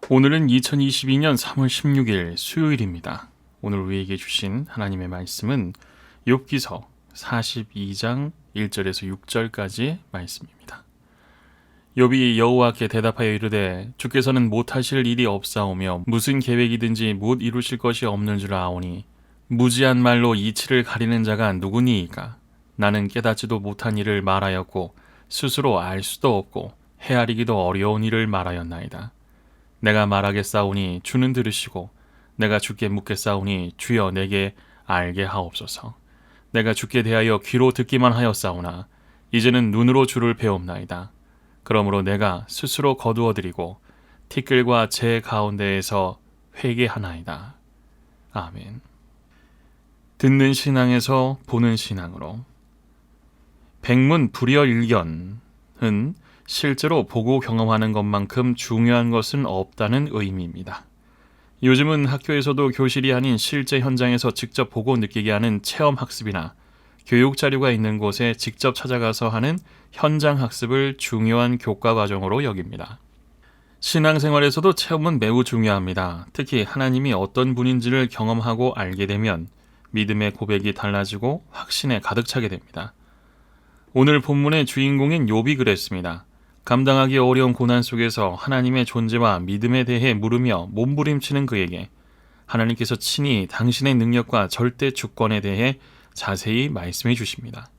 오늘은 2022년 3월 16일 수요일입니다. 오늘 우리에게 주신 하나님의 말씀은 욥기서 42장 1절에서 6절까지의 말씀입니다. 욥이 여호와께 대답하여 이르되 주께서는 못하실 일이 없사오며 무슨 계획이든지 못 이루실 것이 없는 줄 아오니 무지한 말로 이치를 가리는 자가 누구니이까. 나는 깨닫지도 못한 일을 말하였고 스스로 알 수도 없고 헤아리기도 어려운 일을 말하였나이다. 내가 말하겠사오니 주는 들으시고 내가 주께 묻겠사오니 주여 내게 알게 하옵소서. 내가 주께 대하여 귀로 듣기만 하였사오나 이제는 눈으로 주를 배옵나이다. 그러므로 내가 스스로 거두어드리고 티끌과 재 가운데에서 회개하나이다. 아멘. 듣는 신앙에서 보는 신앙으로. 백문불여일견은 실제로 보고 경험하는 것만큼 중요한 것은 없다는 의미입니다. 요즘은 학교에서도 교실이 아닌 실제 현장에서 직접 보고 느끼게 하는 체험학습이나 교육 자료가 있는 곳에 직접 찾아가서 하는 현장학습을 중요한 교과 과정으로 여깁니다. 신앙생활에서도 체험은 매우 중요합니다. 특히 하나님이 어떤 분인지를 경험하고 알게 되면 믿음의 고백이 달라지고 확신에 가득 차게 됩니다. 오늘 본문의 주인공인 욥이 그랬습니다. 감당하기 어려운 고난 속에서 하나님의 존재와 믿음에 대해 물으며 몸부림치는 그에게 하나님께서 친히 당신의 능력과 절대 주권에 대해 자세히 말씀해 주십니다.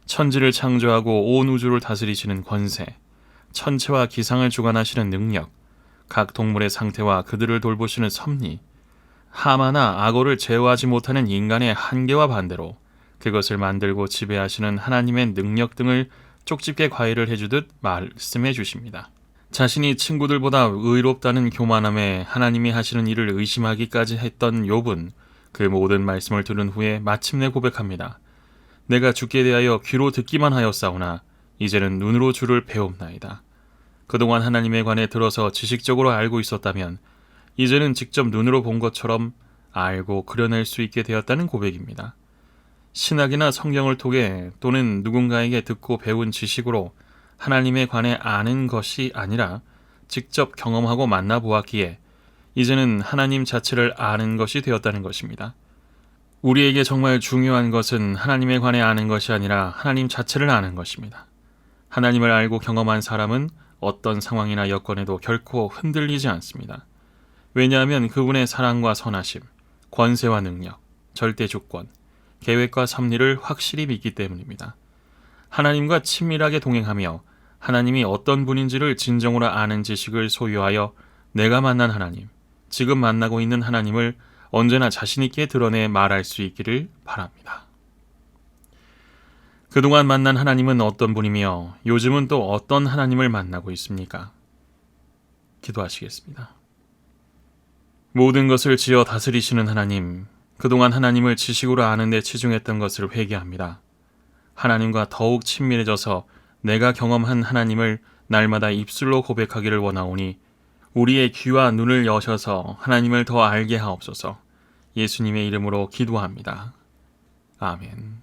천지를 창조하고 온 우주를 다스리시는 권세, 천체와 기상을 주관하시는 능력, 각 동물의 상태와 그들을 돌보시는 섭리, 하마나 악어를 제어하지 못하는 인간의 한계와 반대로 그것을 만들고 지배하시는 하나님의 능력 등을 쪽집게 과외를 해주듯 말씀해 주십니다. 자신이 친구들보다 의롭다는 교만함에 하나님이 하시는 일을 의심하기까지 했던 욥은 그 모든 말씀을 들은 후에 마침내 고백합니다. 내가 주께 대하여 귀로 듣기만 하였사오나 이제는 눈으로 주를 배옵나이다. 그동안 하나님에 관해 들어서 지식적으로 알고 있었다면 이제는 직접 눈으로 본 것처럼 알고 그려낼 수 있게 되었다는 고백입니다. 신학이나 성경을 통해 또는 누군가에게 듣고 배운 지식으로 하나님에 관해 아는 것이 아니라 직접 경험하고 만나보았기에 이제는 하나님 자체를 아는 것이 되었다는 것입니다. 우리에게 정말 중요한 것은 하나님에 관해 아는 것이 아니라 하나님 자체를 아는 것입니다. 하나님을 알고 경험한 사람은 어떤 상황이나 여건에도 결코 흔들리지 않습니다. 왜냐하면 그분의 사랑과 선하심, 권세와 능력, 절대 주권, 계획과 섭리를 확실히 믿기 때문입니다. 하나님과 친밀하게 동행하며 하나님이 어떤 분인지를 진정으로 아는 지식을 소유하여 내가 만난 하나님, 지금 만나고 있는 하나님을 언제나 자신 있게 드러내 말할 수 있기를 바랍니다. 그동안 만난 하나님은 어떤 분이며 요즘은 또 어떤 하나님을 만나고 있습니까? 기도하시겠습니다. 모든 것을 지어 다스리시는 하나님, 그동안 하나님을 지식으로 아는 데 치중했던 것을 회개합니다. 하나님과 더욱 친밀해져서 내가 경험한 하나님을 날마다 입술로 고백하기를 원하오니 우리의 귀와 눈을 여셔서 하나님을 더 알게 하옵소서. 예수님의 이름으로 기도합니다. 아멘.